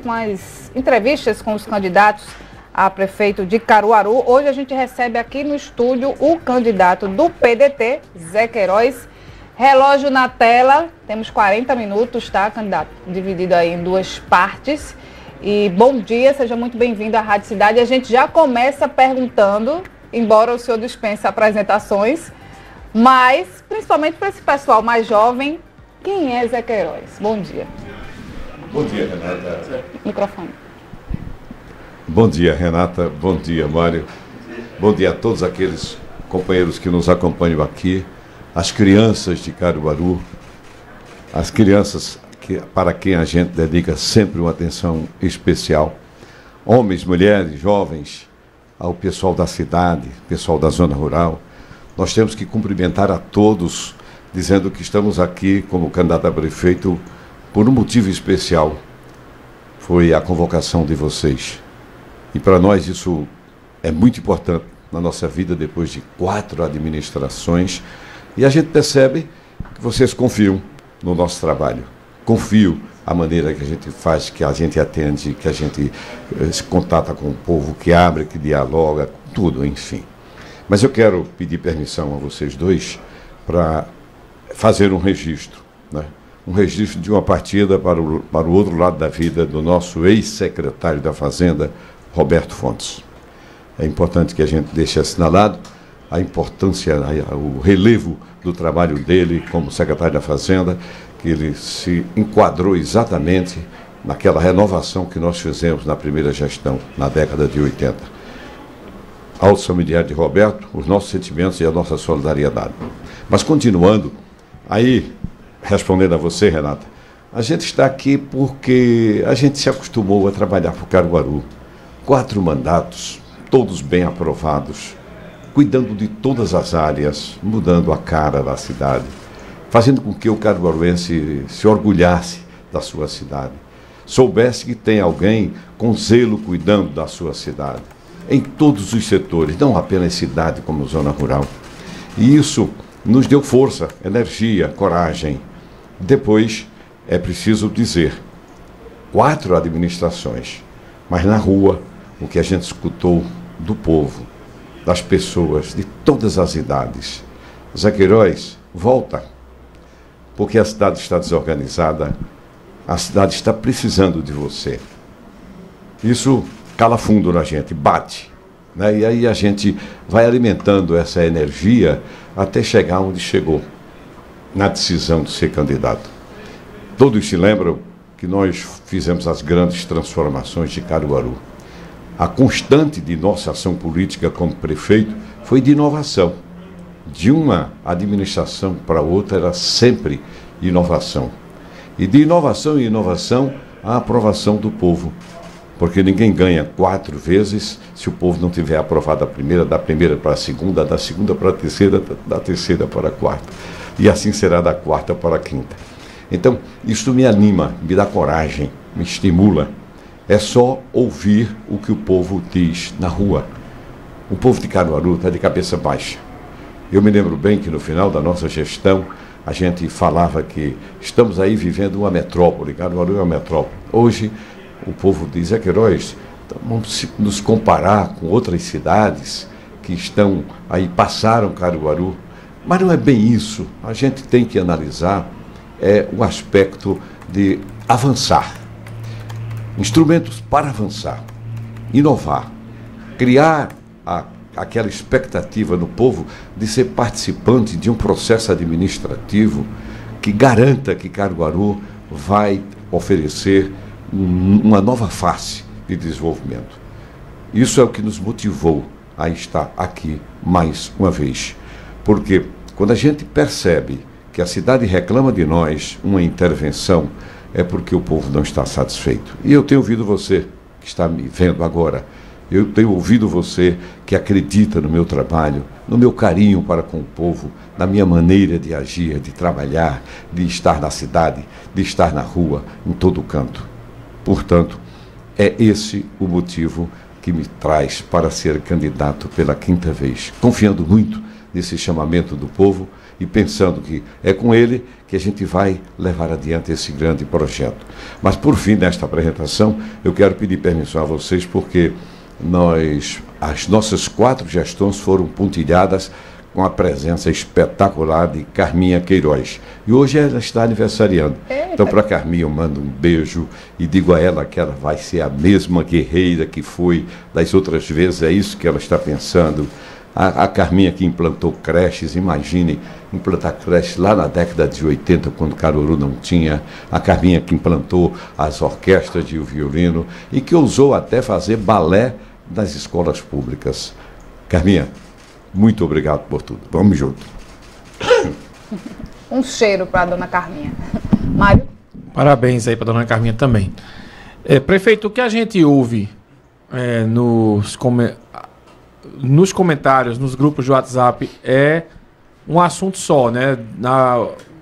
Com as entrevistas com os candidatos a prefeito de Caruaru, hoje a gente recebe aqui no estúdio o candidato do PDT, Zé Queiroz. Relógio na tela, temos 40 minutos, tá, candidato? Dividido aí em duas partes. E bom dia, seja muito bem-vindo à Rádio Cidade. A gente já começa perguntando, embora o senhor dispense apresentações, mas, principalmente para esse pessoal mais jovem, quem é Zé Queiroz? Bom dia. Bom dia, Renata. Microfone. Bom dia, Renata. Bom dia, Mário. Bom dia a todos aqueles companheiros que nos acompanham aqui, as crianças de Caruaru, as crianças para quem a gente dedica sempre uma atenção especial, homens, mulheres, jovens, ao pessoal da cidade, pessoal da zona rural. Nós temos que cumprimentar a todos, dizendo que estamos aqui como candidato a prefeito por um motivo especial. Foi a convocação de vocês. E para nós isso é muito importante na nossa vida, depois de 4 administrações. E a gente percebe que vocês confiam no nosso trabalho. Confiam a maneira que a gente faz, que a gente atende, que a gente se contata com o povo, que abre, que dialoga, tudo, enfim. Mas eu quero pedir permissão a vocês dois para fazer um registro, né? Um registro de uma partida para o outro lado da vida do nosso ex-secretário da Fazenda, Roberto Fontes. É importante que a gente deixe assinalado a importância, o relevo do trabalho dele como secretário da Fazenda, que ele se enquadrou exatamente naquela renovação que nós fizemos na primeira gestão, na década de 80. Aos familiares de Roberto, os nossos sentimentos e a nossa solidariedade. Mas continuando, aí, respondendo a você, Renata, a gente está aqui porque a gente se acostumou a trabalhar por Caruaru. 4 mandatos, todos bem aprovados, cuidando de todas as áreas, mudando a cara da cidade, fazendo com que o caruaruense se orgulhasse da sua cidade, soubesse que tem alguém com zelo cuidando da sua cidade, em todos os setores, não apenas cidade como zona rural. E isso nos deu força, energia, coragem. Depois, é preciso dizer, 4 administrações, mas na rua, o que a gente escutou do povo, das pessoas, de todas as idades. Zé Queiroz, volta, porque a cidade está desorganizada, a cidade está precisando de você. Isso cala fundo na gente, bate, né? E aí a gente vai alimentando essa energia até chegar onde chegou, na decisão de ser candidato. Todos se lembram que nós fizemos as grandes transformações de Caruaru. A constante de nossa ação política como prefeito foi de inovação. De uma administração para outra era sempre inovação. E de inovação em inovação, a aprovação do povo. Porque ninguém ganha 4 vezes se o povo não tiver aprovado a primeira, da primeira para a segunda, da segunda para a terceira, da terceira para a quarta. E assim será da quarta para a quinta. Então, isso me anima, me dá coragem, me estimula. É só ouvir o que o povo diz na rua. O povo de Caruaru está de cabeça baixa. Eu me lembro bem que no final da nossa gestão, a gente falava que estamos aí vivendo uma metrópole, Caruaru é uma metrópole. Hoje, o povo diz, Zé Queiroz, vamos nos comparar com outras cidades que estão aí, passaram Caruaru. Mas não é bem isso. A gente tem que analisar o aspecto de avançar. Instrumentos para avançar, inovar, criar aquela expectativa no povo de ser participante de um processo administrativo que garanta que Caruaru vai oferecer uma nova face de desenvolvimento. Isso é o que nos motivou a estar aqui mais uma vez. Porque quando a gente percebe que a cidade reclama de nós uma intervenção, é porque o povo não está satisfeito. E eu tenho ouvido você, que está me vendo agora, eu tenho ouvido você que acredita no meu trabalho, no meu carinho para com o povo, na minha maneira de agir, de trabalhar, de estar na cidade, de estar na rua, em todo canto. Portanto, é esse o motivo que me traz para ser candidato pela 5ª vez, confiando muito nesse chamamento do povo e pensando que é com ele que a gente vai levar adiante esse grande projeto. Mas, por fim, nesta apresentação, eu quero pedir permissão a vocês, porque as nossas 4 gestões foram pontilhadas com a presença espetacular de Carminha Queiroz. E hoje ela está aniversariando. Então, para a Carminha, eu mando um beijo e digo a ela que ela vai ser a mesma guerreira que foi das outras vezes. É isso que ela está pensando. A Carminha que implantou creches, imagine implantar creches lá na década de 80, quando Caruaru não tinha. A Carminha que implantou as orquestras de violino e que ousou até fazer balé nas escolas públicas. Carminha, muito obrigado por tudo. Vamos junto. Um cheiro para a dona Carminha. Mário? Parabéns aí para a dona Carminha também. Prefeito, o que a gente ouve nos comentários, nos grupos de WhatsApp, é um assunto só, né?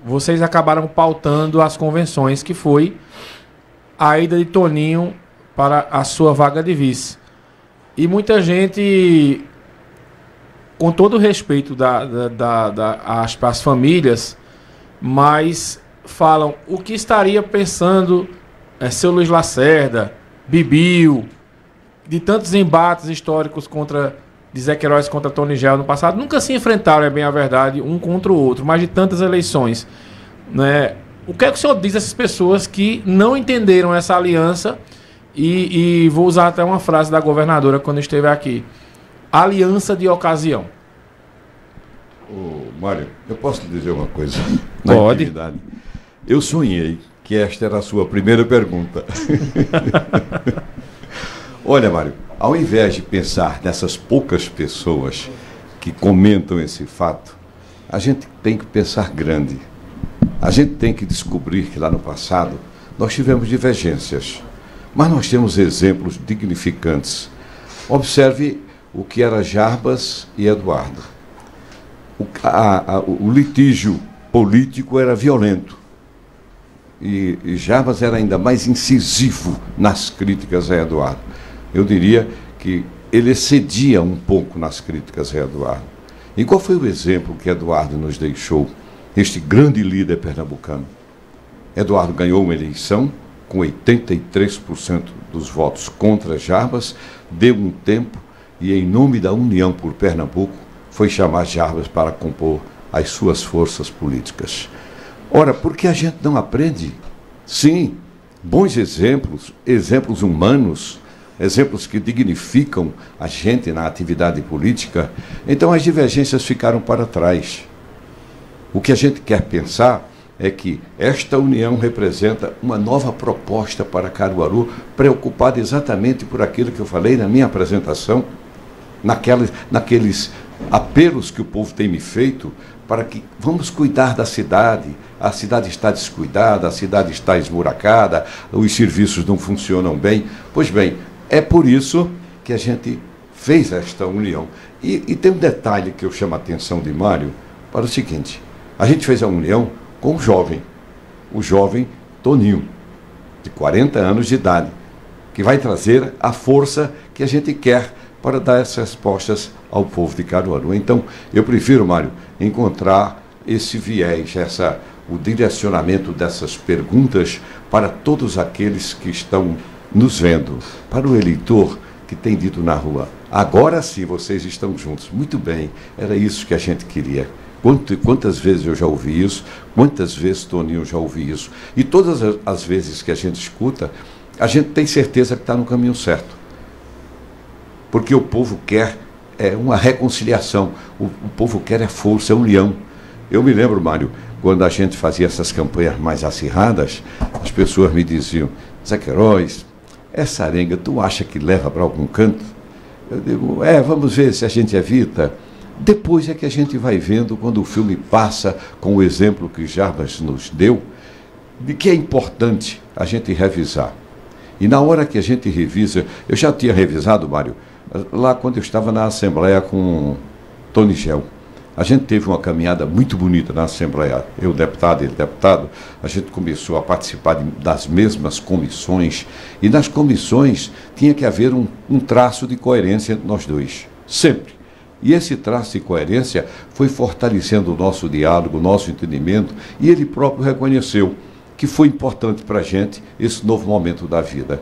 Vocês acabaram pautando as convenções, que foi a ida de Toninho para a sua vaga de vice. E muita gente, com todo o respeito às famílias, mas falam o que estaria pensando seu Luiz Lacerda, Bibiu, de tantos embates históricos de Zé Queiroz contra Tony Gel no passado. Nunca se enfrentaram, é bem a verdade, um contra o outro, mas de tantas eleições, né? O que é que o senhor diz a essas pessoas que não entenderam essa aliança? E vou usar até uma frase da governadora quando esteve aqui: aliança de ocasião. Mário, eu posso lhe dizer uma coisa? Pode. Intimidade. Eu sonhei que esta era a sua primeira pergunta. Olha, Mário, ao invés de pensar nessas poucas pessoas que comentam esse fato, a gente tem que pensar grande. A gente tem que descobrir que lá no passado nós tivemos divergências, mas nós temos exemplos dignificantes. Observe o que era Jarbas e Eduardo. O litígio político era violento. E Jarbas era ainda mais incisivo nas críticas a Eduardo. Eu diria que ele excedia um pouco nas críticas a Eduardo. E qual foi o exemplo que Eduardo nos deixou? Este grande líder pernambucano. Eduardo ganhou uma eleição com 83% dos votos contra Jarbas, deu um tempo e, em nome da União por Pernambuco, foi chamar Jarbas para compor as suas forças políticas. Ora, por que a gente não aprende? Sim, bons exemplos, exemplos humanos, exemplos que dignificam a gente na atividade política. Então as divergências ficaram para trás. O que a gente quer pensar é que esta união representa uma nova proposta para Caruaru, preocupada exatamente por aquilo que eu falei na minha apresentação, naqueles apelos que o povo tem me feito, para que vamos cuidar da cidade. A cidade está descuidada, a cidade está esburacada, os serviços não funcionam bem. Pois bem, é por isso que a gente fez esta união. E tem um detalhe que eu chamo a atenção de Mário para o seguinte: a gente fez a união com o jovem Toninho, de 40 anos de idade, que vai trazer a força que a gente quer para dar essas respostas ao povo de Caruaru. Então, eu prefiro, Mário, encontrar esse viés, o direcionamento dessas perguntas para todos aqueles que estão nos vendo, para o eleitor que tem dito na rua: agora sim vocês estão juntos. Muito bem, era isso que a gente queria. Quantas vezes eu já ouvi isso, quantas vezes Toninho já ouvi isso. E todas as vezes que a gente escuta, a gente tem certeza que está no caminho certo. Porque o povo quer uma reconciliação, o povo quer força, união. Eu me lembro, Mário, quando a gente fazia essas campanhas mais acirradas, as pessoas me diziam: Zé Queiroz, essa arenga, tu acha que leva para algum canto? Eu digo: vamos ver se a gente evita. Depois é que a gente vai vendo, quando o filme passa com o exemplo que Jarbas nos deu, de que é importante a gente revisar. E na hora que a gente revisa, eu já tinha revisado, Mário, lá quando eu estava na Assembleia com Tony Gel. A gente teve uma caminhada muito bonita na Assembleia. Eu, deputado, ele, deputado, a gente começou a participar das mesmas comissões. E nas comissões tinha que haver um traço de coerência entre nós dois. Sempre. E esse traço de coerência foi fortalecendo o nosso diálogo, o nosso entendimento, e ele próprio reconheceu que foi importante para a gente esse novo momento da vida.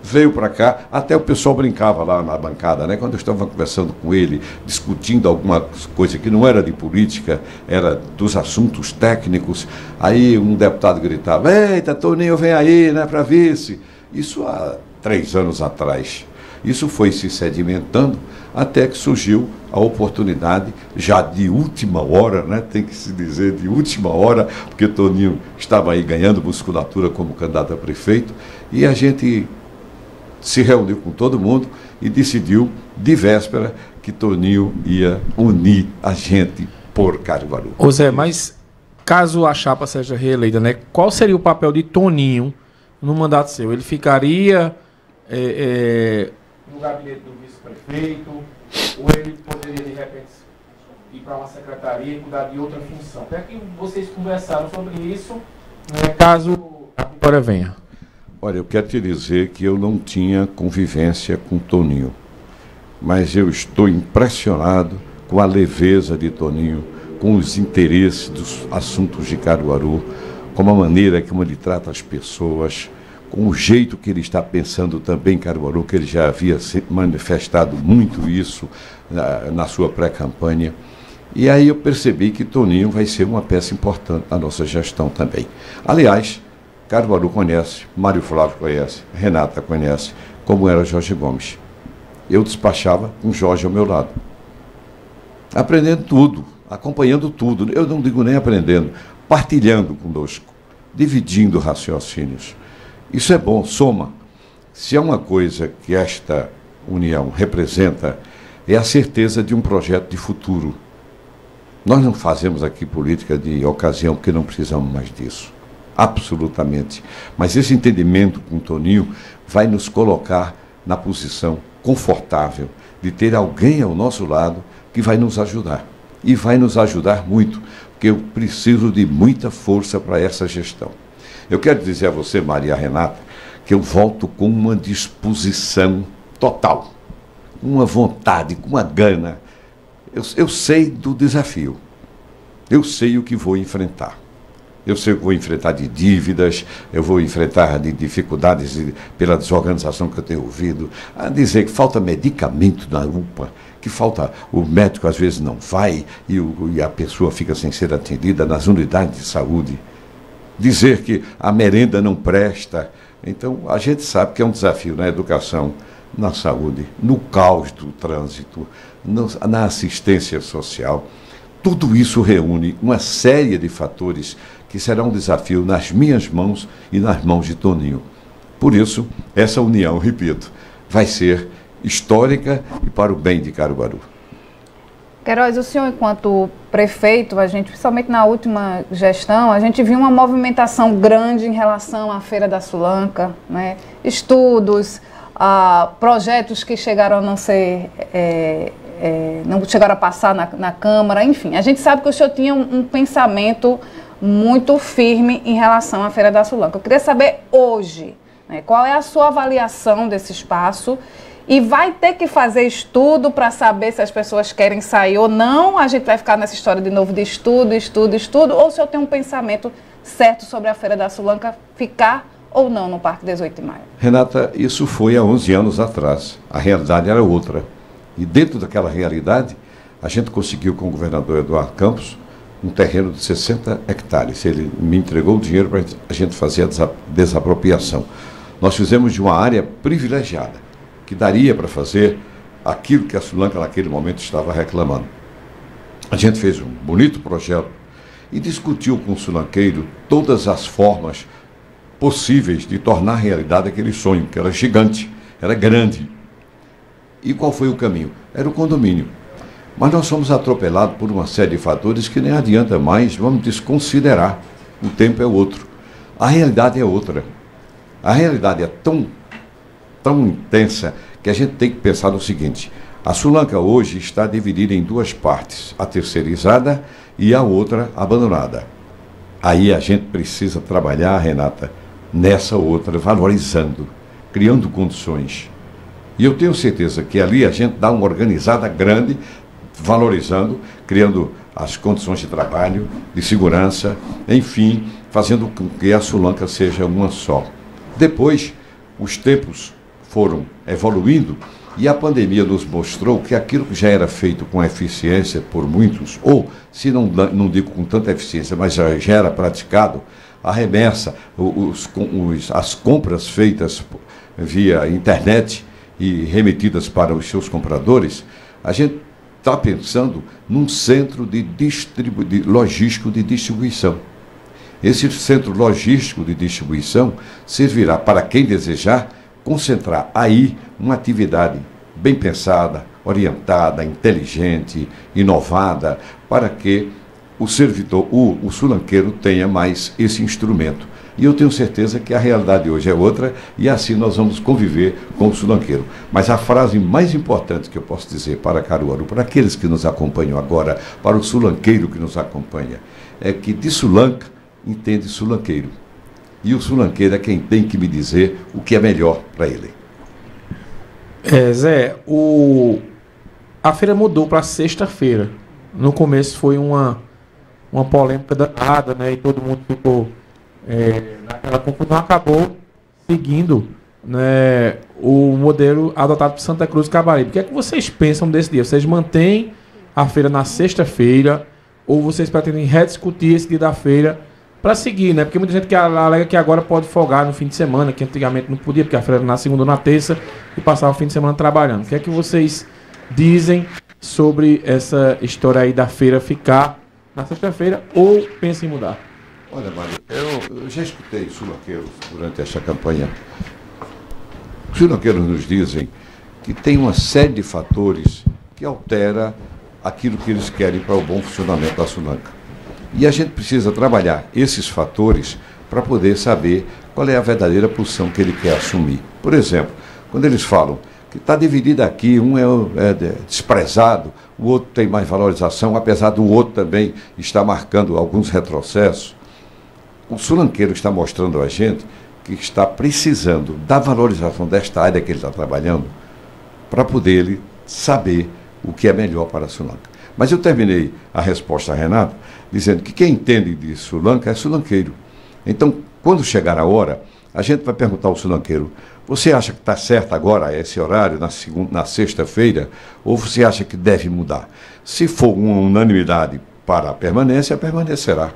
Veio para cá, até o pessoal brincava lá na bancada, né? Quando eu estava conversando com ele, discutindo alguma coisa que não era de política, era dos assuntos técnicos, aí um deputado gritava: eita, Toninho, vem aí, né, para vice. Isso há 3 anos atrás. Isso foi se sedimentando até que surgiu a oportunidade, já de última hora, né? Tem que se dizer de última hora, porque Toninho estava aí ganhando musculatura como candidato a prefeito, e a gente se reuniu com todo mundo e decidiu, de véspera, que Toninho ia unir a gente por Caruaru. Ô Zé, mas caso a chapa seja reeleita, né, qual seria o papel de Toninho no mandato seu? Ele ficaria no gabinete do vice-prefeito, ou ele poderia, de repente, ir para uma secretaria e cuidar de outra função? Até que vocês conversaram sobre isso, né, caso a vitória venha. Olha, eu quero te dizer que eu não tinha convivência com Toninho, mas eu estou impressionado com a leveza de Toninho, com os interesses dos assuntos de Caruaru, com a maneira como ele trata as pessoas, com o jeito que ele está pensando também em Caruaru, que ele já havia manifestado muito isso na sua pré-campanha. E aí eu percebi que Toninho vai ser uma peça importante na nossa gestão também. Aliás, Caruaru conhece, Mário Flávio conhece, Renata conhece, como era Jorge Gomes. Eu despachava com Jorge ao meu lado, aprendendo tudo, acompanhando tudo. Eu não digo nem aprendendo, partilhando conosco, dividindo raciocínios. Isso é bom, soma. Se há uma coisa que esta união representa, é a certeza de um projeto de futuro. Nós não fazemos aqui política de ocasião, porque não precisamos mais disso. Absolutamente. Mas esse entendimento com o Toninho vai nos colocar na posição confortável de ter alguém ao nosso lado que vai nos ajudar. E vai nos ajudar muito, porque eu preciso de muita força para essa gestão. Eu quero dizer a você, Maria Renata, que eu volto com uma disposição total, uma vontade, com uma gana. Eu sei do desafio, eu sei o que vou enfrentar. Eu sei que vou enfrentar de dívidas, eu vou enfrentar de dificuldades pela desorganização que eu tenho ouvido, a dizer que falta medicamento na UPA, que falta, o médico às vezes não vai e a pessoa fica sem ser atendida nas unidades de saúde. Dizer que a merenda não presta. Então, a gente sabe que é um desafio na educação, na saúde, no caos do trânsito, na assistência social. Tudo isso reúne uma série de fatores que será um desafio nas minhas mãos e nas mãos de Toninho. Por isso, essa união, repito, vai ser histórica e para o bem de Caruaru. Queiroz, o senhor, enquanto prefeito, a gente, principalmente na última gestão, a gente viu uma movimentação grande em relação à Feira da Sulanca, né? Estudos, projetos que chegaram a não ser... não chegaram a passar na Câmara, enfim. A gente sabe que o senhor tinha um pensamento muito firme em relação à Feira da Sulanca. Eu queria saber hoje, né, qual é a sua avaliação desse espaço e vai ter que fazer estudo para saber se as pessoas querem sair ou não? A gente vai ficar nessa história de novo de estudo, ou o senhor tem um pensamento certo sobre a Feira da Sulanca ficar ou não no Parque 18 de Maio? Renata, isso foi há 11 anos atrás. A realidade era outra. E dentro daquela realidade, a gente conseguiu com o governador Eduardo Campos um terreno de 60 hectares. Ele me entregou o dinheiro para a gente fazer a desapropriação. Nós fizemos de uma área privilegiada, que daria para fazer aquilo que a Sulanca naquele momento estava reclamando. A gente fez um bonito projeto e discutiu com o sulanqueiro todas as formas possíveis de tornar realidade aquele sonho, que era gigante, era grande. E qual foi o caminho? Era o condomínio. Mas nós fomos atropelados por uma série de fatores que nem adianta mais, vamos desconsiderar. O tempo é outro. A realidade é outra. A realidade é tão intensa que a gente tem que pensar no seguinte: a Sulanca hoje está dividida em duas partes, a terceirizada e a outra abandonada. Aí a gente precisa trabalhar, Renata, nessa outra, valorizando, criando condições. E eu tenho certeza que ali a gente dá uma organizada grande valorizando, criando as condições de trabalho, de segurança, enfim, fazendo com que a Sulanca seja uma só. Depois, os tempos foram evoluindo e a pandemia nos mostrou que aquilo que já era feito com eficiência por muitos, ou, se não digo com tanta eficiência, mas já era praticado, a remessa, as compras feitas via internet e remetidas para os seus compradores, a gente está pensando num centro logístico de distribuição. Esse centro logístico de distribuição servirá para quem desejar concentrar aí uma atividade bem pensada, orientada, inteligente, inovada, para que o servidor, o sulanqueiro, tenha mais esse instrumento. E eu tenho certeza que a realidade hoje é outra e assim nós vamos conviver com o sulanqueiro. Mas a frase mais importante que eu posso dizer para Caruaru, para aqueles que nos acompanham agora, para o sulanqueiro que nos acompanha, é que de Sulanca entende sulanqueiro. E o sulanqueiro é quem tem que me dizer o que é melhor para ele. Zé, a feira mudou para sexta-feira. No começo foi uma polêmica danada, né? E todo mundo ficou naquela confusão, acabou seguindo, né, o modelo adotado por Santa Cruz e Cabaribe. O que é que vocês pensam desse dia? Vocês mantêm a feira na sexta-feira ou vocês pretendem rediscutir esse dia da feira para seguir, né? Porque muita gente que alega que agora pode folgar no fim de semana, que antigamente não podia, porque a feira era na segunda ou na terça e passava o fim de semana trabalhando. O que é que vocês dizem sobre essa história aí da feira ficar na sexta-feira ou pensam em mudar? Olha, Mário, eu já escutei sulanqueiros durante esta campanha. Os sulanqueiros nos dizem que tem uma série de fatores que altera aquilo que eles querem para o bom funcionamento da Sulanca. E a gente precisa trabalhar esses fatores para poder saber qual é a verdadeira posição que ele quer assumir. Por exemplo, quando eles falam que está dividida aqui, um é desprezado, o outro tem mais valorização, apesar do outro também estar marcando alguns retrocessos, o sulanqueiro está mostrando a gente que está precisando da valorização desta área que ele está trabalhando para poder ele saber o que é melhor para a Sulanca. Mas eu terminei a resposta a Renato dizendo que quem entende de Sulanca é sulanqueiro. Então, quando chegar a hora, a gente vai perguntar ao sulanqueiro: você acha que está certo agora esse horário, na sexta-feira, ou você acha que deve mudar? Se for uma unanimidade para a permanência, permanecerá.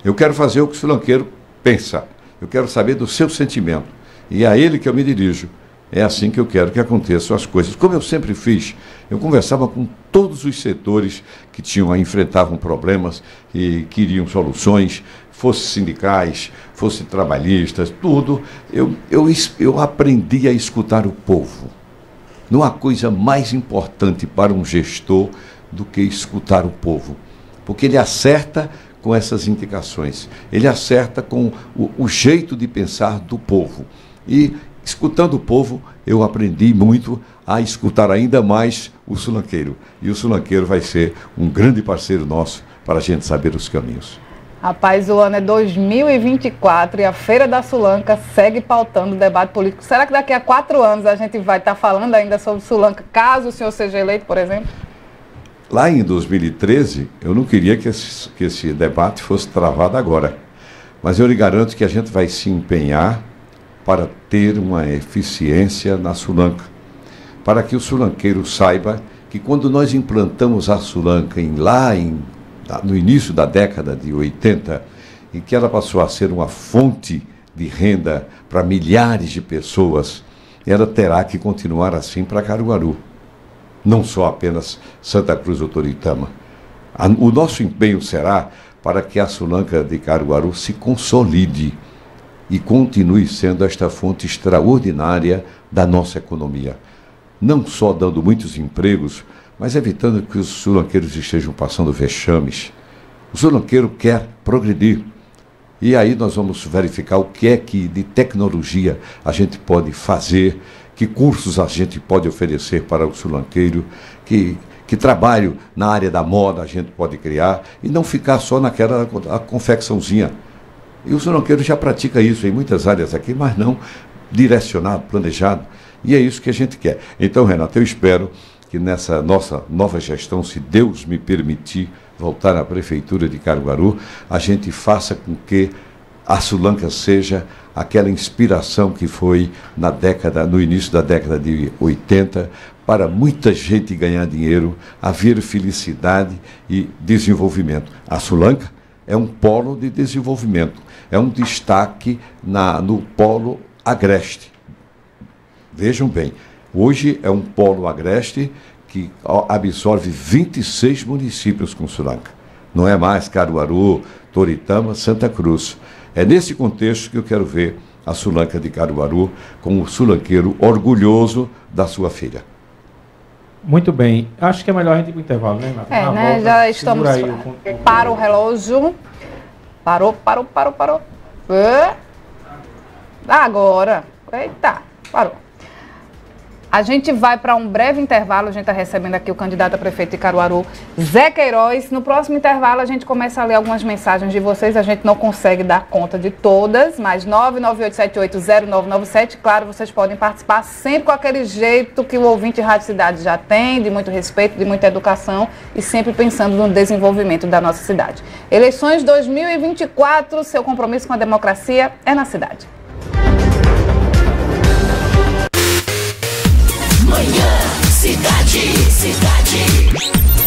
Eu quero fazer o que o sulanqueiro pensa. Eu quero saber do seu sentimento. E é a ele que eu me dirijo. É assim que eu quero que aconteçam as coisas. Como eu sempre fiz, eu conversava com todos os setores que enfrentavam problemas e queriam soluções, fossem sindicais, fossem trabalhistas, tudo. Eu aprendi a escutar o povo. Não há coisa mais importante para um gestor do que escutar o povo. Porque ele acerta com essas indicações. Ele acerta com o jeito de pensar do povo. E, escutando o povo, eu aprendi muito a escutar ainda mais o sulanqueiro. E o sulanqueiro vai ser um grande parceiro nosso para a gente saber os caminhos. Rapaz, o ano é 2024 e a Feira da Sulanca segue pautando o debate político. Será que daqui a 4 anos a gente vai estar falando ainda sobre Sulanca, caso o senhor seja eleito, por exemplo? Lá em 2013, eu não queria que esse debate fosse travado agora. Mas eu lhe garanto que a gente vai se empenhar para ter uma eficiência na Sulanca. Para que o sulanqueiro saiba que quando nós implantamos a Sulanca no início da década de 80, em que ela passou a ser uma fonte de renda para milhares de pessoas, ela terá que continuar assim para Caruaru. Não só apenas Santa Cruz ou Toritama. O nosso empenho será para que a Sulanca de Caruaru se consolide e continue sendo esta fonte extraordinária da nossa economia. Não só dando muitos empregos, mas evitando que os sulanqueiros estejam passando vexames. O sulanqueiro quer progredir. E aí nós vamos verificar o que é que de tecnologia a gente pode fazer, que cursos a gente pode oferecer para o sulanqueiro, que trabalho na área da moda a gente pode criar e não ficar só naquela confecçãozinha. E o sulanqueiro já pratica isso em muitas áreas aqui, mas não direcionado, planejado. E é isso que a gente quer. Então, Renato, eu espero que nessa nossa nova gestão, se Deus me permitir voltar à Prefeitura de Caruaru, a gente faça com que a Sulanca seja aquela inspiração que foi no início da década de 80, para muita gente ganhar dinheiro, haver felicidade e desenvolvimento. A Sulanca é um polo de desenvolvimento, é um destaque no polo agreste. Vejam bem, hoje é um polo agreste que absorve 26 municípios com Sulanca. Não é mais Caruaru, Toritama, Santa Cruz. É nesse contexto que eu quero ver a Sulanca de Caruaru como um sulanqueiro orgulhoso da sua filha. Muito bem. Acho que é melhor a gente ir para o intervalo, né, Renata? Né? Volta, Já estamos para o relógio. Parou. Agora. Eita, parou. A gente vai para um breve intervalo, a gente está recebendo aqui o candidato a prefeito de Caruaru, Zé Queiroz. No próximo intervalo a gente começa a ler algumas mensagens de vocês, a gente não consegue dar conta de todas, mas 998780997, claro, vocês podem participar sempre com aquele jeito que o ouvinte Rádio Cidade já tem, de muito respeito, de muita educação e sempre pensando no desenvolvimento da nossa cidade. Eleições 2024, seu compromisso com a democracia é na cidade. Manhã Cidade.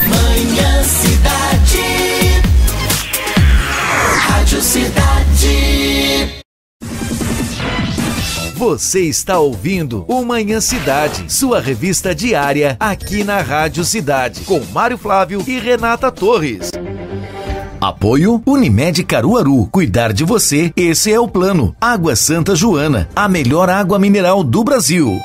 Manhã Cidade. Rádio Cidade. Você está ouvindo o Manhã Cidade, sua revista diária aqui na Rádio Cidade, com Mário Flávio e Renata Torres. Apoio Unimed Caruaru. Cuidar de você, esse é o plano. Água Santa Joana, a melhor água mineral do Brasil.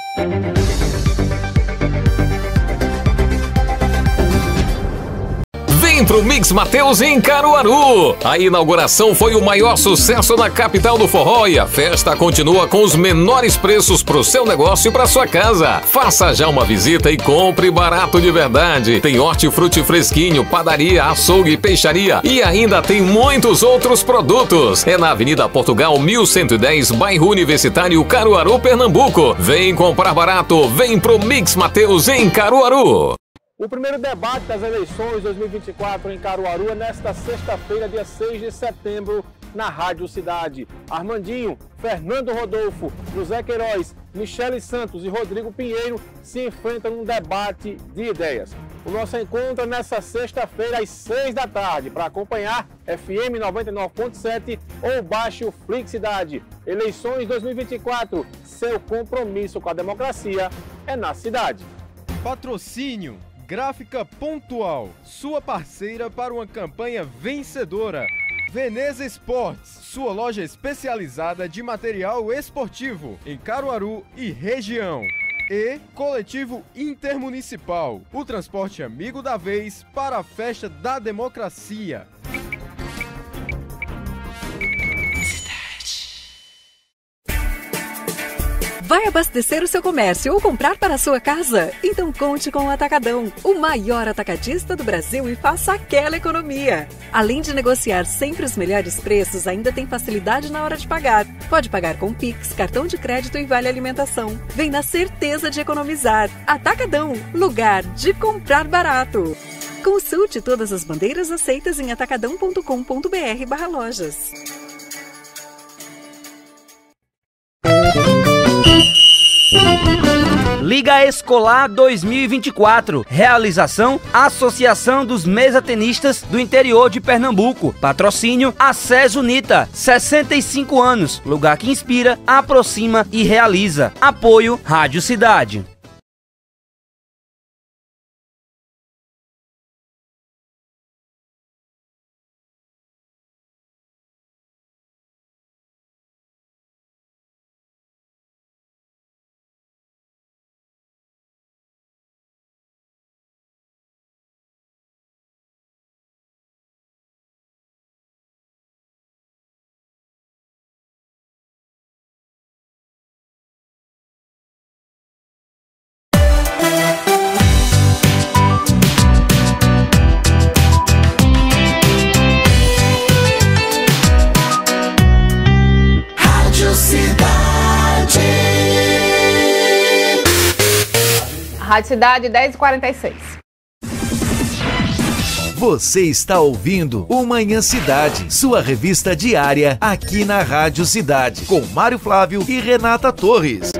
Vem pro Mix Mateus em Caruaru. A inauguração foi o maior sucesso na capital do forró e a festa continua com os menores preços pro seu negócio e pra sua casa. Faça já uma visita e compre barato de verdade. Tem hortifruti fresquinho, padaria, açougue, peixaria e ainda tem muitos outros produtos. É na Avenida Portugal 1110, bairro Universitário, Caruaru, Pernambuco. Vem comprar barato, vem pro Mix Mateus em Caruaru. O primeiro debate das eleições 2024 em Caruaru é nesta sexta-feira, dia 6 de setembro, na Rádio Cidade. Armandinho, Fernando Rodolfo, José Queiroz, Michele Santos e Rodrigo Pinheiro se enfrentam num debate de ideias. O nosso encontro é nesta sexta-feira, às 6 da tarde. Para acompanhar, FM 99.7 ou baixe o Flix Cidade. Eleições 2024, seu compromisso com a democracia é na cidade. Patrocínio Gráfica Pontual, sua parceira para uma campanha vencedora. Veneza Esportes, sua loja especializada de material esportivo em Caruaru e região. E Coletivo Intermunicipal, o transporte amigo da vez para a festa da democracia. Vai abastecer o seu comércio ou comprar para a sua casa? Então conte com o Atacadão, o maior atacadista do Brasil, e faça aquela economia. Além de negociar sempre os melhores preços, ainda tem facilidade na hora de pagar. Pode pagar com Pix, cartão de crédito e vale alimentação. Vem na certeza de economizar. Atacadão, lugar de comprar barato. Consulte todas as bandeiras aceitas em atacadão.com.br/lojas. Liga Escolar 2024. Realização: Associação dos Mesatenistas do Interior de Pernambuco. Patrocínio: Acés Unita. 65 anos. Lugar que inspira, aproxima e realiza. Apoio: Rádio Cidade. Rádio Cidade, 10h46. Você está ouvindo o Manhã Cidade, sua revista diária aqui na Rádio Cidade, com Mário Flávio e Renata Torres.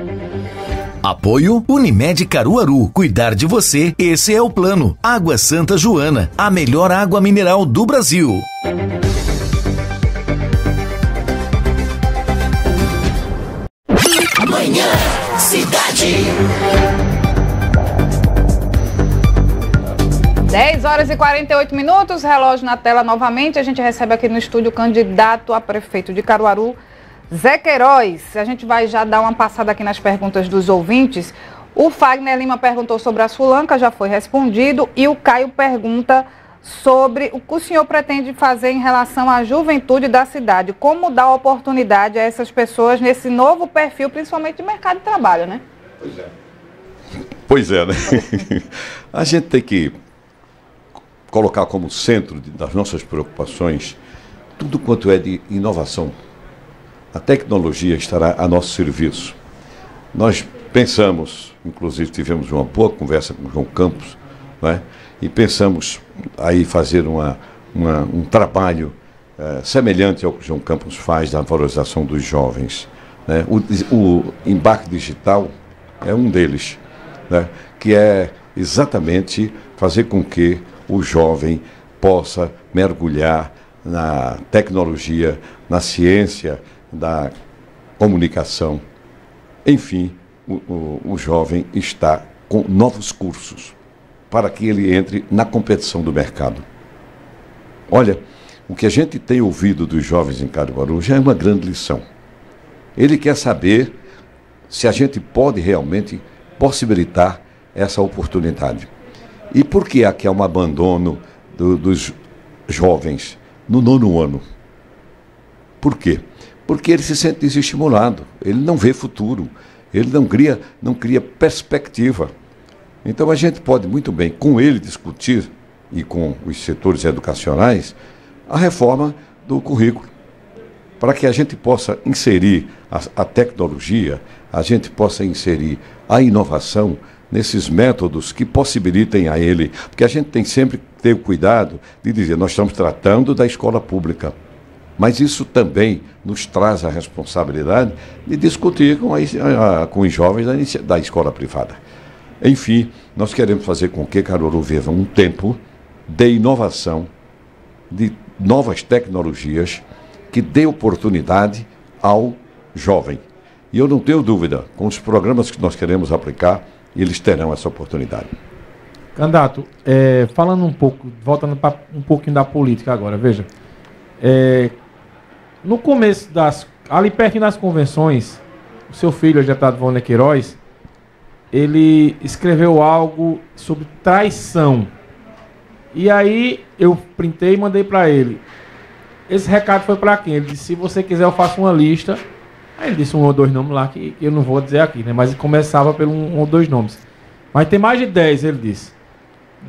Apoio Unimed Caruaru. Cuidar de você, esse é o plano. Água Santa Joana, a melhor água mineral do Brasil. Manhã Cidade. 10h48, relógio na tela novamente. A gente recebe aqui no estúdio o candidato a prefeito de Caruaru, Zé Queiroz. A gente vai já dar uma passada aqui nas perguntas dos ouvintes. O Fagner Lima perguntou sobre a Sulanca, já foi respondido. E o Caio pergunta sobre o que o senhor pretende fazer em relação à juventude da cidade. Como dar oportunidade a essas pessoas nesse novo perfil, principalmente de mercado de trabalho, né? Pois é, né? A gente tem que colocar como centro das nossas preocupações tudo quanto é de inovação. A tecnologia estará a nosso serviço. Nós pensamos, inclusive tivemos uma boa conversa com o João Campos, né? E pensamos aí fazer um trabalho semelhante ao que o João Campos faz na valorização dos jovens, né? O embarque digital é um deles, né? Que é exatamente fazer com que o jovem possa mergulhar na tecnologia, na ciência da comunicação. Enfim, o jovem está com novos cursos para que ele entre na competição do mercado. Olha, o que a gente tem ouvido dos jovens em Caruaru já é uma grande lição. Ele quer saber se a gente pode realmente possibilitar essa oportunidade. E por que há um abandono dos jovens no 9º ano? Por quê? Porque ele se sente desestimulado, ele não vê futuro, ele não cria perspectiva. Então a gente pode muito bem com ele discutir, e com os setores educacionais, a reforma do currículo, para que a gente possa inserir a tecnologia, a gente possa inserir a inovação nesses métodos que possibilitem a ele, porque a gente tem sempre que ter o cuidado de dizer, nós estamos tratando da escola pública, mas isso também nos traz a responsabilidade de discutir com os jovens da escola privada. Enfim, nós queremos fazer com que Caruaru viva um tempo de inovação, de novas tecnologias, que dê oportunidade ao jovem. E eu não tenho dúvida, com os programas que nós queremos aplicar, eles terão essa oportunidade. Candidato, falando um pouco, voltando para um pouquinho da política agora, veja. No começo ali pertinho das convenções, o seu filho, o deputado Wagner Queiroz, ele escreveu algo sobre traição. E aí eu printei e mandei para ele. Esse recado foi para quem? Ele disse, se você quiser eu faço uma lista. Aí ele disse 1 ou 2 nomes lá que eu não vou dizer aqui, né? Mas ele começava pelo 1 ou 2 nomes. Mas tem mais de 10, ele disse.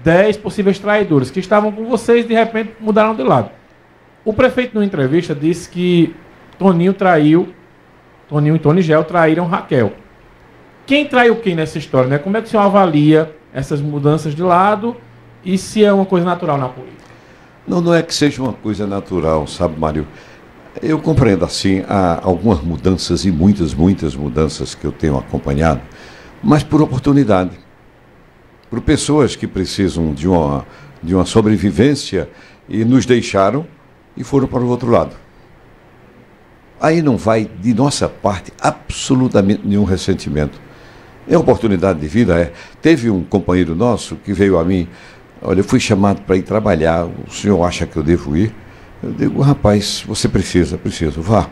10 possíveis traidores que estavam com vocês e de repente mudaram de lado. O prefeito, numa entrevista, disse que Toninho e Tony Gel traíram Raquel. Quem traiu quem nessa história, né? Como é que o senhor avalia essas mudanças de lado e se é uma coisa natural na política? Não é que seja uma coisa natural, sabe, Mário? Eu compreendo, assim, há algumas mudanças e muitas mudanças que eu tenho acompanhado, mas por oportunidade. Por pessoas que precisam de uma sobrevivência e nos deixaram e foram para o outro lado. Aí não vai, de nossa parte, absolutamente nenhum ressentimento. É oportunidade de vida, Teve um companheiro nosso que veio a mim, olha, eu fui chamado para ir trabalhar, o senhor acha que eu devo ir? Eu digo, rapaz, você preciso, vá.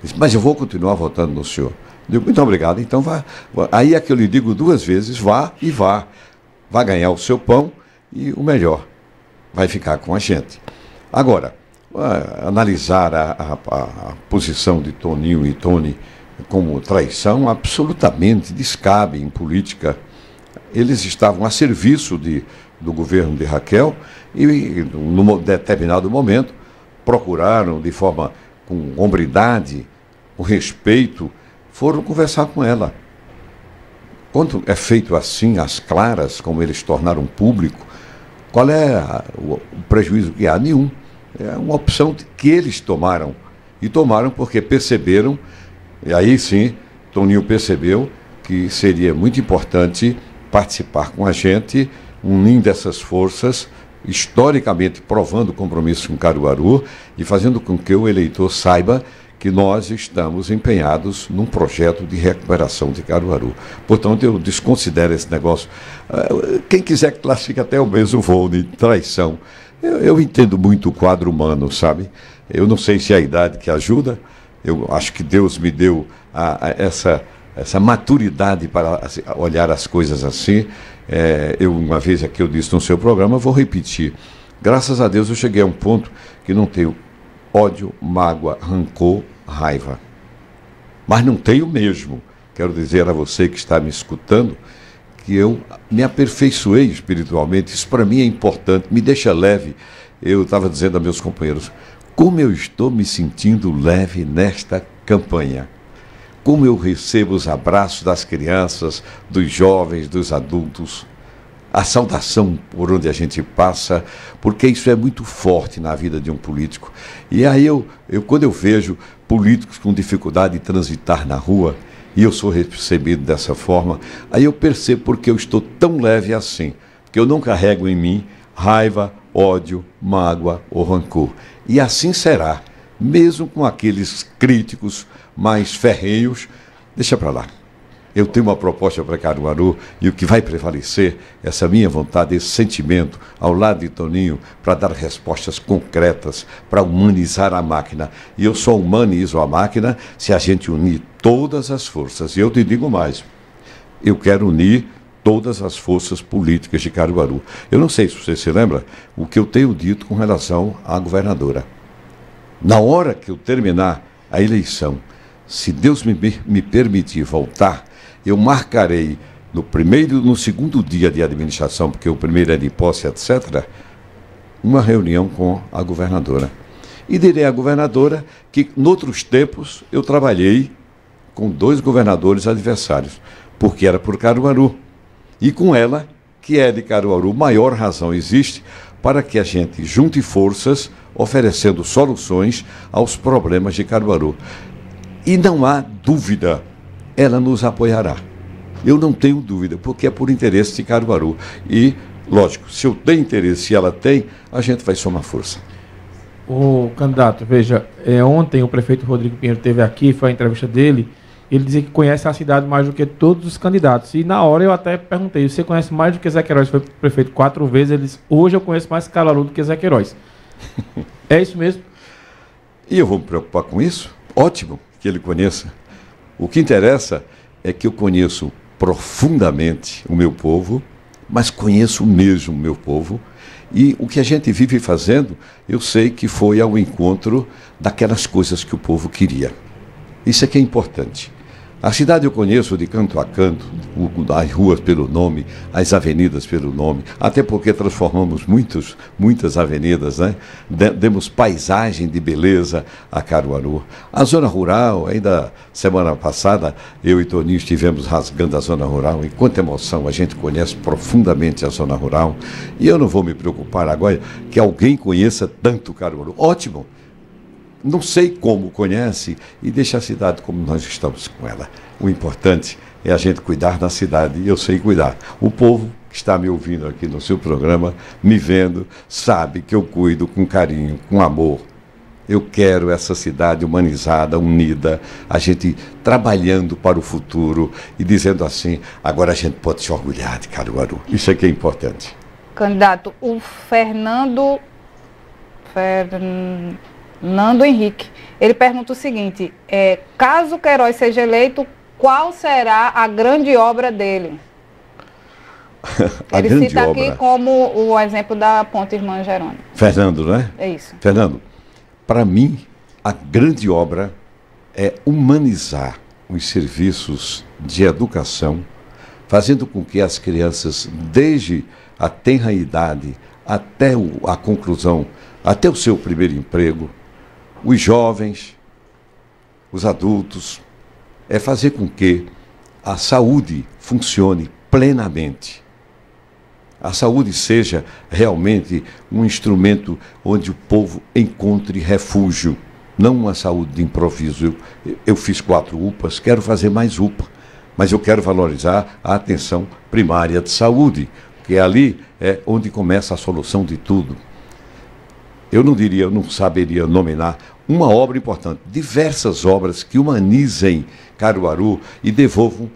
Disse, mas eu vou continuar votando no senhor. Eu digo, muito obrigado, então vá. Aí é que eu lhe digo 2 vezes, vá e vá. Vai ganhar o seu pão e o melhor, vai ficar com a gente. Agora, analisar a posição de Toninho e Tony como traição absolutamente descabe em política. Eles estavam a serviço do governo de Raquel e, num determinado momento, procuraram de forma com hombridade, com respeito, foram conversar com ela. quando é feito assim, às claras, como eles tornaram público, qual é o prejuízo que há? Nenhum. É uma opção que eles tomaram. E tomaram porque perceberam, e aí sim, Toninho percebeu que seria muito importante participar com a gente, unindo essas forças, historicamente provando o compromisso com Caruaru e fazendo com que o eleitor saiba que nós estamos empenhados num projeto de recuperação de Caruaru. Portanto, eu desconsidero esse negócio. Quem quiser que classifique até o mesmo voo de traição. Eu entendo muito o quadro humano, sabe? Eu não sei se é a idade que ajuda, eu acho que Deus me deu essa maturidade para olhar as coisas assim. Uma vez aqui eu disse no seu programa, vou repetir. Graças a Deus eu cheguei a um ponto que não tenho ódio, mágoa, rancor, raiva. Mas não tenho mesmo. Quero dizer a você que está me escutando que eu me aperfeiçoei espiritualmente. Isso para mim é importante, me deixa leve. Eu estava dizendo a meus companheiros, como eu estou me sentindo leve nesta campanha. Como eu recebo os abraços das crianças, dos jovens, dos adultos, a saudação por onde a gente passa, porque isso é muito forte na vida de um político. E aí quando eu vejo políticos com dificuldade de transitar na rua, e eu sou recebido dessa forma, aí eu percebo porque eu estou tão leve assim, que eu não carrego em mim raiva, ódio, mágoa ou rancor. E assim será, mesmo com aqueles críticos mais ferrenhos. Deixa para lá. Eu tenho uma proposta para Caruaru e o que vai prevalecer, essa minha vontade, esse sentimento, ao lado de Toninho, para dar respostas concretas, para humanizar a máquina. E eu só humanizo a máquina se a gente unir todas as forças. E eu te digo mais, eu quero unir todas as forças políticas de Caruaru. Eu não sei se você se lembra o que eu tenho dito com relação à governadora. Na hora que eu terminar a eleição, se Deus me permitir voltar, eu marcarei no segundo dia de administração, porque o primeiro é de posse, etc., uma reunião com a governadora. E direi à governadora que, noutros tempos, eu trabalhei com 2 governadores adversários, porque era por Caruaru. E com ela, que é de Caruaru, maior razão existe para que a gente junte forças, oferecendo soluções aos problemas de Caruaru. E não há dúvida, ela nos apoiará. Eu não tenho dúvida, porque é por interesse de Caruaru. E, lógico, se eu tenho interesse e ela tem, a gente vai somar força. O candidato, veja, ontem o prefeito Rodrigo Pinheiro esteve aqui, foi a entrevista dele, ele dizia que conhece a cidade mais do que todos os candidatos. E na hora eu até perguntei, você conhece mais do que Zé Queiroz? Foi prefeito 4 vezes, ele disse, hoje eu conheço mais Caruaru do que Zé Queiroz. É isso mesmo? E eu vou me preocupar com isso? Ótimo que ele conheça. O que interessa é que eu conheço profundamente o meu povo, mas conheço mesmo o meu povo, e o que a gente vive fazendo, eu sei que foi ao encontro daquelas coisas que o povo queria. Isso é que é importante. A cidade eu conheço de canto a canto, as ruas pelo nome, as avenidas pelo nome, até porque transformamos muitas avenidas, né? Demos paisagem de beleza a Caruaru. A zona rural, ainda semana passada, eu e Toninho estivemos rasgando a zona rural, e quanta emoção, a gente conhece profundamente a zona rural, e eu não vou me preocupar agora que alguém conheça tanto Caruaru. Ótimo! Não sei como conhece e deixa a cidade como nós estamos com ela. O importante é a gente cuidar da cidade e eu sei cuidar. O povo que está me ouvindo aqui no seu programa, me vendo, sabe que eu cuido com carinho, com amor. Eu quero essa cidade humanizada, unida, a gente trabalhando para o futuro e dizendo assim, agora a gente pode se orgulhar de Caruaru. Isso é que é importante. Candidato, o Fernando Henrique, ele pergunta o seguinte, caso Queiroz seja eleito, qual será a grande obra dele? Ele cita aqui como o exemplo da Ponte Irmã Jerônimo. Fernando, não é? É isso. Fernando, para mim, a grande obra é humanizar os serviços de educação, fazendo com que as crianças, desde a tenra idade até a conclusão, até o seu primeiro emprego, os jovens, os adultos, fazer com que a saúde funcione plenamente. A saúde seja realmente um instrumento onde o povo encontre refúgio, não uma saúde de improviso. Eu fiz 4 UPAs, quero fazer mais UPA, mas eu quero valorizar a atenção primária de saúde, porque ali é onde começa a solução de tudo. Eu não saberia nominar uma obra importante, diversas obras que humanizem Caruaru e devolvam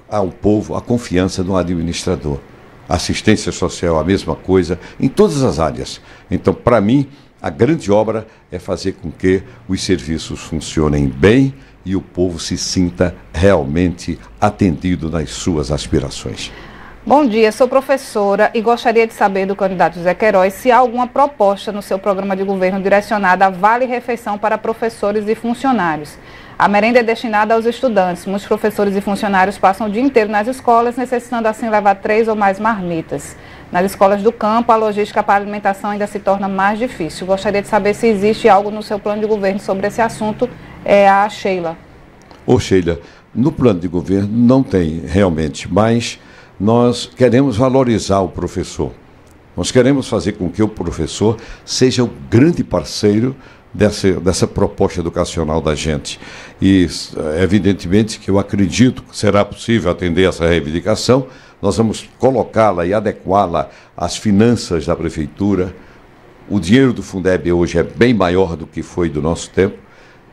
ao povo a confiança no administrador. Assistência social, a mesma coisa, em todas as áreas. Então, para mim, a grande obra é fazer com que os serviços funcionem bem e o povo se sinta realmente atendido nas suas aspirações. Bom dia, sou professora e gostaria de saber do candidato Zé Queiroz se há alguma proposta no seu programa de governo direcionada a vale-refeição para professores e funcionários. A merenda é destinada aos estudantes. Muitos professores e funcionários passam o dia inteiro nas escolas, necessitando assim levar 3 ou mais marmitas. Nas escolas do campo, a logística para a alimentação ainda se torna mais difícil. Gostaria de saber se existe algo no seu plano de governo sobre esse assunto. É a Sheila. Ô Sheila, no plano de governo não tem realmente, mas nós queremos valorizar o professor. Nós queremos fazer com que o professor seja o grande parceiro dessa proposta educacional da gente. E, evidentemente, que eu acredito que será possível atender essa reivindicação. Nós vamos colocá-la e adequá-la às finanças da prefeitura. O dinheiro do Fundeb hoje é bem maior do que foi do nosso tempo.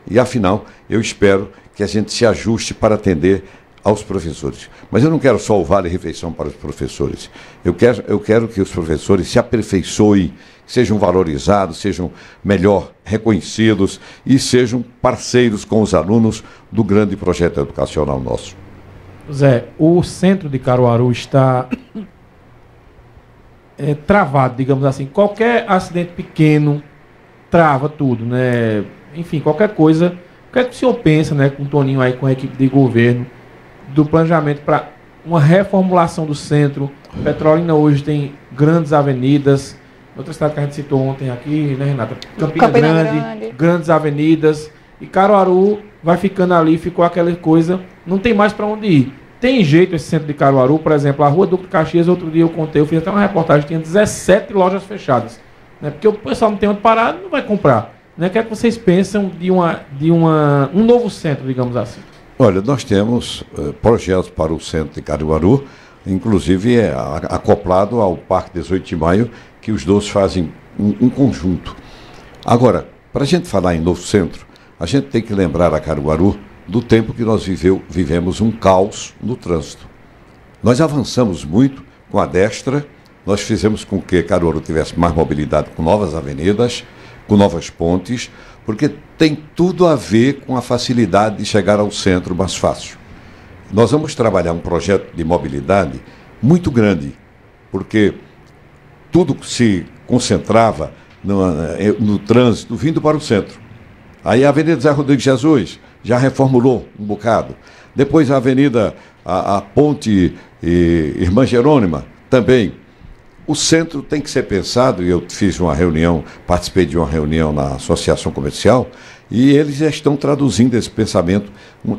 E, afinal, eu espero que a gente se ajuste para atender aos professores. Mas eu não quero só o vale-refeição para os professores. Eu quero que os professores se aperfeiçoem, sejam valorizados, sejam melhor reconhecidos e sejam parceiros com os alunos do grande projeto educacional nosso. Zé, o centro de Caruaru está travado, digamos assim. Qualquer acidente pequeno trava tudo, né? Enfim, qualquer coisa. O que é que o senhor pensa, né, com o Toninho aí, com a equipe de governo, do planejamento para uma reformulação do centro? Petrolina hoje tem grandes avenidas, outra cidade que a gente citou ontem aqui, né, Renata? Campina Grande, grandes avenidas, e Caruaru vai ficando ali, ficou aquela coisa, não tem mais para onde ir. Tem jeito esse centro de Caruaru, por exemplo, a Rua Duque de Caxias, outro dia eu contei, eu fiz até uma reportagem, tinha 17 lojas fechadas, né, porque o pessoal não tem onde parar, não vai comprar. Né? O que é que vocês pensam de um novo centro, digamos assim? Olha, nós temos projetos para o centro de Caruaru, inclusive acoplado ao Parque 18 de Maio, que os dois fazem um conjunto. Agora, para a gente falar em novo centro, a gente tem que lembrar a Caruaru do tempo que nós vivemos um caos no trânsito. Nós avançamos muito com a Destra, nós fizemos com que Caruaru tivesse mais mobilidade com novas avenidas, com novas pontes, porque tem tudo a ver com a facilidade de chegar ao centro mais fácil. Nós vamos trabalhar um projeto de mobilidade muito grande, porque tudo se concentrava no trânsito vindo para o centro. Aí a Avenida Zé Rodrigues Jesus já reformulou um bocado. Depois a Avenida, a Ponte Irmã Jerônima também. O centro tem que ser pensado, e eu fiz uma reunião, participei de uma reunião na Associação Comercial, e eles já estão traduzindo esse pensamento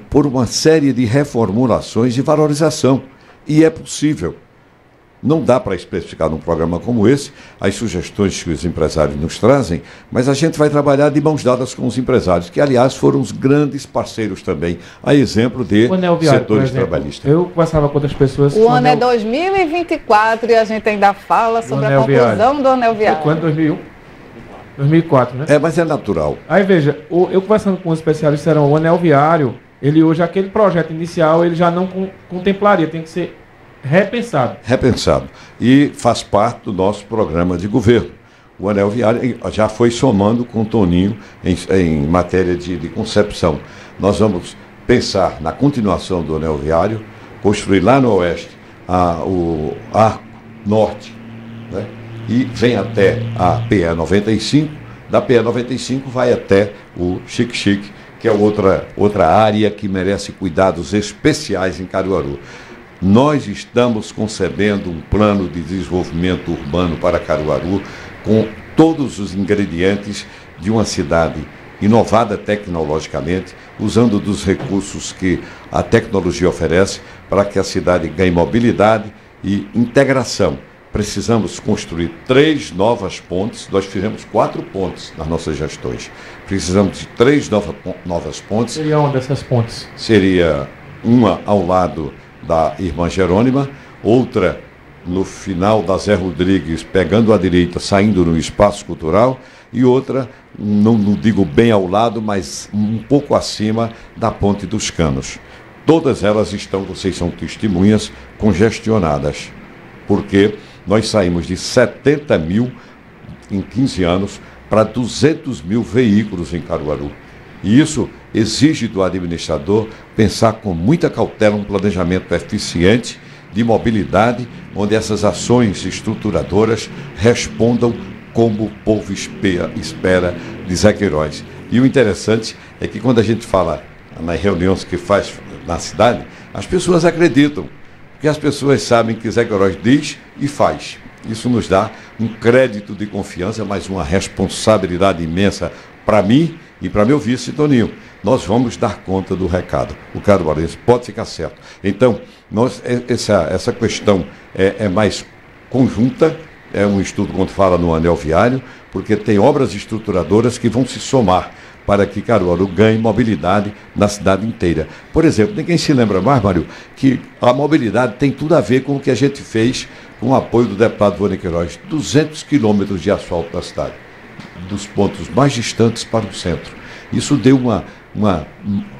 por uma série de reformulações e valorização. E é possível. Não dá para especificar num programa como esse as sugestões que os empresários nos trazem, mas a gente vai trabalhar de mãos dadas com os empresários, que, aliás, foram os grandes parceiros também, a exemplo de setores trabalhistas. Eu conversava com outras pessoas... O ano é 2024 e a gente ainda fala sobre a conclusão do anel viário. Quando? 2001? 2004, né? Mas é natural. Aí, veja, eu conversando com os especialistas, disseram, o anel viário, ele hoje, aquele projeto inicial, ele já não contemplaria, tem que ser repensado. Repensado. E faz parte do nosso programa de governo. O anel viário já foi somando com o Toninho em matéria de concepção. Nós vamos pensar na continuação do anel viário, construir lá no oeste o arco norte, né? E vem até a PE 95, da PE 95 vai até o Xique-Xique, que é outra área que merece cuidados especiais em Caruaru. Nós estamos concebendo um plano de desenvolvimento urbano para Caruaru com todos os ingredientes de uma cidade inovada tecnologicamente, usando dos recursos que a tecnologia oferece para que a cidade ganhe mobilidade e integração. Precisamos construir 3 novas pontes. Nós fizemos 4 pontes nas nossas gestões. Precisamos de 3 novas pontes. Seria uma dessas pontes? Seria uma ao lado da Irmã Jerônima, outra no final da Zé Rodrigues, pegando à direita, saindo no espaço cultural, e outra, não digo bem ao lado, mas um pouco acima da Ponte dos Canos. Todas elas estão, vocês são testemunhas, congestionadas, porque nós saímos de 70 mil em 15 anos para 200 mil veículos em Caruaru. E isso exige do administrador pensar com muita cautela um planejamento eficiente de mobilidade, onde essas ações estruturadoras respondam como o povo espera de Zé Queiroz. E o interessante é que quando a gente fala nas reuniões que faz na cidade, as pessoas acreditam, porque as pessoas sabem que Zé Queiroz diz e faz. Isso nos dá um crédito de confiança, mas uma responsabilidade imensa para mim e para meu vice, Toninho. Nós vamos dar conta do recado. O caruaruense pode ficar certo. Então, essa questão é mais conjunta, é um estudo, quando fala no anel viário, porque tem obras estruturadoras que vão se somar para que Caruaru ganhe mobilidade na cidade inteira. Por exemplo, ninguém se lembra mais, Mário, que a mobilidade tem tudo a ver com o que a gente fez com o apoio do deputado Vânia Queiroz. 200 quilômetros de asfalto na cidade, dos pontos mais distantes para o centro. Isso deu uma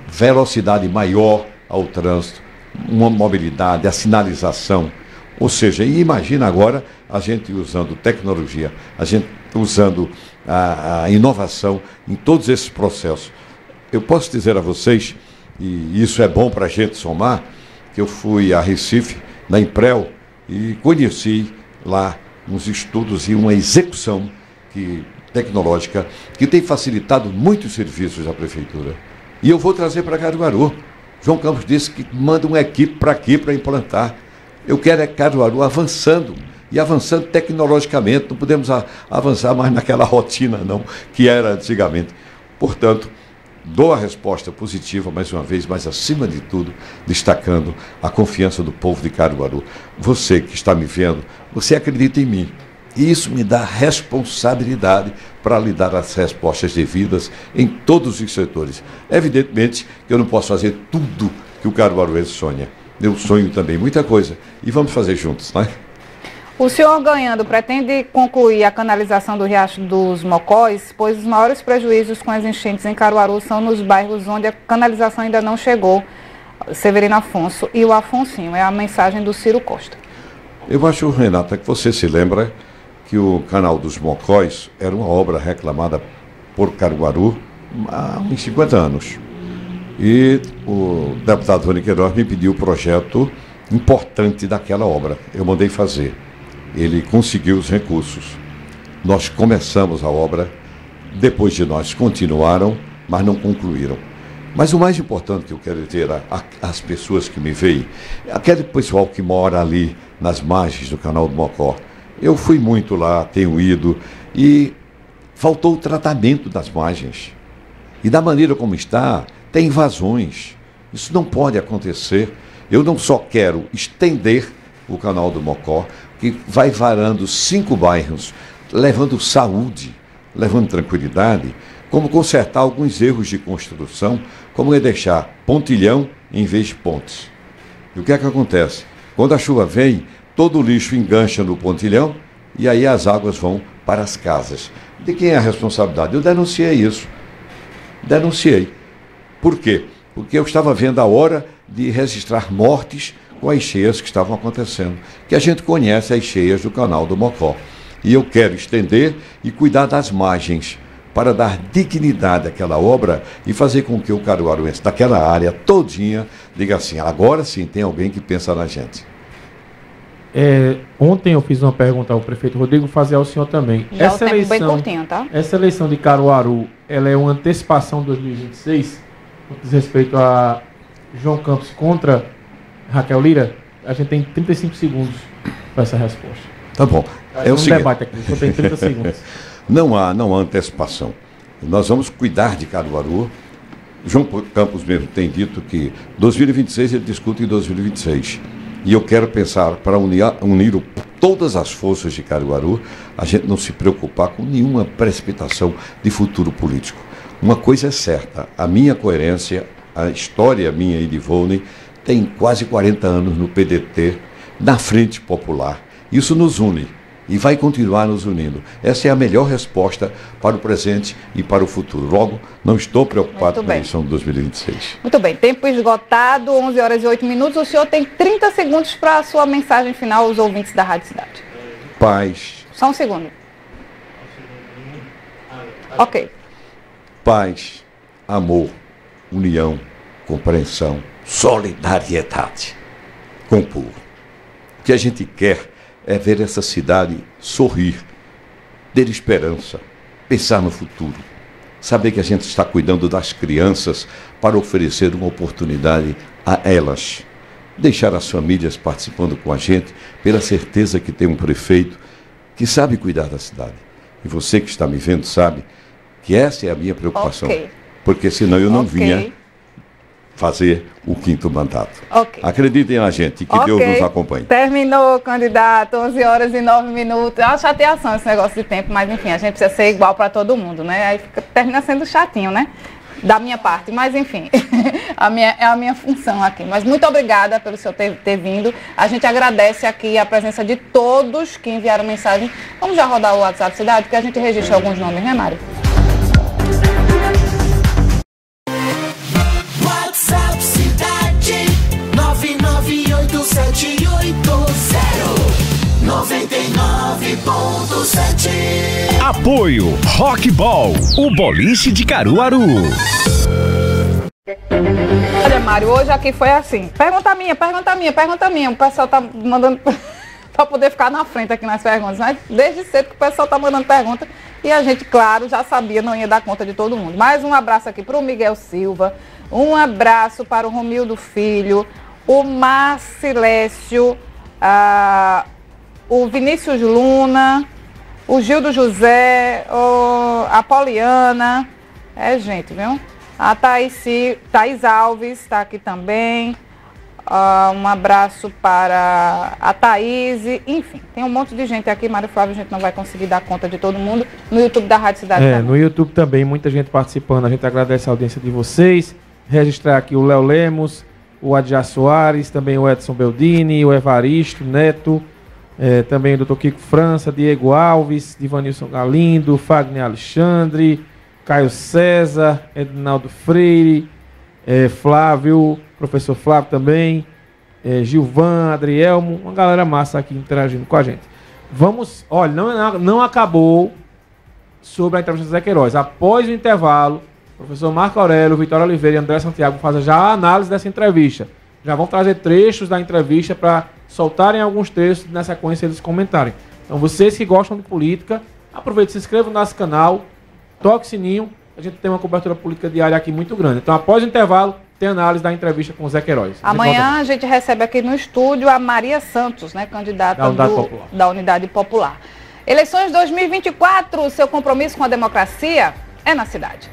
velocidade maior ao trânsito, uma mobilidade, a sinalização. Ou seja, imagina agora a gente usando tecnologia, a gente usando a inovação em todos esses processos. Eu posso dizer a vocês, e isso é bom para a gente somar, que eu fui a Recife, na Imprel, e conheci lá uns estudos e uma execução tecnológica que tem facilitado muitos serviços da Prefeitura. E eu vou trazer para Caruaru. João Campos disse que manda uma equipe para aqui para implantar. Eu quero Caruaru avançando, e avançando tecnologicamente. Não podemos avançar mais naquela rotina, não, que era antigamente. Portanto, dou a resposta positiva, mais uma vez, mas acima de tudo, destacando a confiança do povo de Caruaru. Você que está me vendo, você acredita em mim. E isso me dá responsabilidade para lhe dar as respostas devidas em todos os setores. Evidentemente que eu não posso fazer tudo que o caruaruense sonha. Eu sonho também muita coisa. E vamos fazer juntos, não é? O senhor ganhando pretende concluir a canalização do Riacho dos Mocóis, pois os maiores prejuízos com as enchentes em Caruaru são nos bairros onde a canalização ainda não chegou. Severino Afonso e o Afonsinho. É a mensagem do Ciro Costa. Eu acho, Renata, que você se lembra que o Canal dos Mocóis era uma obra reclamada por Caruaru há uns 50 anos. E o deputado Vânia Queiroz me pediu o projeto importante daquela obra. Eu mandei fazer. Ele conseguiu os recursos. Nós começamos a obra, depois de nós continuaram, mas não concluíram. Mas o mais importante que eu quero dizer às pessoas que me veem, aquele pessoal que mora ali nas margens do Canal do Mocó, eu fui muito lá, tenho ido, e faltou o tratamento das margens. E da maneira como está, tem invasões. Isso não pode acontecer. Eu não só quero estender o Canal do Mocó, que vai varando 5 bairros, levando saúde, levando tranquilidade, como consertar alguns erros de construção, como é deixar pontilhão em vez de pontes. E o que é que acontece? Quando a chuva vem, todo o lixo engancha no pontilhão e aí as águas vão para as casas. De quem é a responsabilidade? Eu denunciei isso. Denunciei. Por quê? Porque eu estava vendo a hora de registrar mortes com as cheias que estavam acontecendo. Que a gente conhece as cheias do Canal do Mocó. E eu quero estender e cuidar das margens para dar dignidade àquela obra e fazer com que o caruaruense daquela área todinha diga assim, agora sim tem alguém que pensa na gente. Ontem eu fiz uma pergunta ao prefeito Rodrigo, fazer ao senhor também. Já essa eleição, bem curtinho, tá? Essa eleição de Caruaru, ela é uma antecipação de 2026, no que diz respeito a João Campos contra Raquel Lira? A gente tem 35 segundos para essa resposta. Tá bom. É o seguinte, debate aqui, só tem 30 segundos. Não há antecipação. nós vamos cuidar de Caruaru. João Campos mesmo tem dito que 2026 ele discute em 2026. E eu quero pensar para unir todas as forças de Caruaru, a gente não se preocupar com nenhuma precipitação de futuro político. Uma coisa é certa, a minha coerência, a história minha e de Volney tem quase 40 anos no PDT, na Frente Popular. Isso nos une e vai continuar nos unindo. Essa é a melhor resposta para o presente e para o futuro. Logo, não estou preocupado com a eleição de 2026. Muito bem, tempo esgotado, 11 horas e 8 minutos. O senhor tem 30 segundos para a sua mensagem final aos ouvintes da Rádio Cidade. Paz. Só um segundo. Ok. Paz, amor, união, compreensão, solidariedade com o povo. O que a gente quer é ver essa cidade sorrir, ter esperança, pensar no futuro, saber que a gente está cuidando das crianças para oferecer uma oportunidade a elas, deixar as famílias participando com a gente, pela certeza que tem um prefeito que sabe cuidar da cidade. E você que está me vendo sabe que essa é a minha preocupação, porque senão eu não vinha fazer o 5º mandato. Acreditem na gente, que Deus nos acompanhe. Terminou, candidato, 11 horas e 9 minutos. É uma chateação esse negócio de tempo, mas enfim, a gente precisa ser igual para todo mundo, né? Aí termina sendo chatinho, né? Da minha parte, mas enfim, é a minha função aqui. Mas muito obrigada pelo senhor ter vindo. A gente agradece aqui a presença de todos que enviaram mensagem. Vamos já rodar o WhatsApp Cidade, que a gente registra alguns nomes, né, Mário? WhatsApp Cidade 9987099.7. Apoio Rockball, o boliche de Caruaru. Olha, Mário, hoje aqui foi assim. Pergunta minha. O pessoal tá mandando para poder ficar na frente aqui nas perguntas. Mas desde cedo que o pessoal tá mandando pergunta e a gente, claro, já sabia, não ia dar conta de todo mundo. Mais um abraço aqui para o Miguel Silva, um abraço para o Romildo Filho, o Marcilécio, o Vinícius Luna, o Gildo José, a Poliana, gente, viu? A Thaís Alves está aqui também, um abraço para a Thaís, enfim, tem um monte de gente aqui, Mário Flávio, a gente não vai conseguir dar conta de todo mundo, no YouTube da Rádio Cidade também. No YouTube também, muita gente participando, a gente agradece a audiência de vocês, registrar aqui o Léo Lemos, o Adjá Soares, também o Edson Beldini, o Evaristo Neto, também o Dr. Kiko França, Diego Alves, Divanilson Galindo, Fagner Alexandre, Caio César, Edinaldo Freire, Flávio, professor Flávio também, Gilvan, Adrielmo, uma galera massa aqui interagindo com a gente. Vamos, olha, não acabou sobre a entrevista do Zé Queiroz. Após o intervalo, o professor Marco Aurélio, Vitória Oliveira e André Santiago fazem já a análise dessa entrevista. Já vão trazer trechos da entrevista para soltarem alguns trechos, na sequência eles comentarem. Então vocês que gostam de política, aproveitem, se inscrevam no nosso canal, toque o sininho, a gente tem uma cobertura política diária aqui muito grande. Então após o intervalo, tem análise da entrevista com o Zé Queiroz. Amanhã a gente recebe aqui no estúdio a Maria Santos, né, candidata da Unidade Popular. Eleições 2024, seu compromisso com a democracia é na cidade.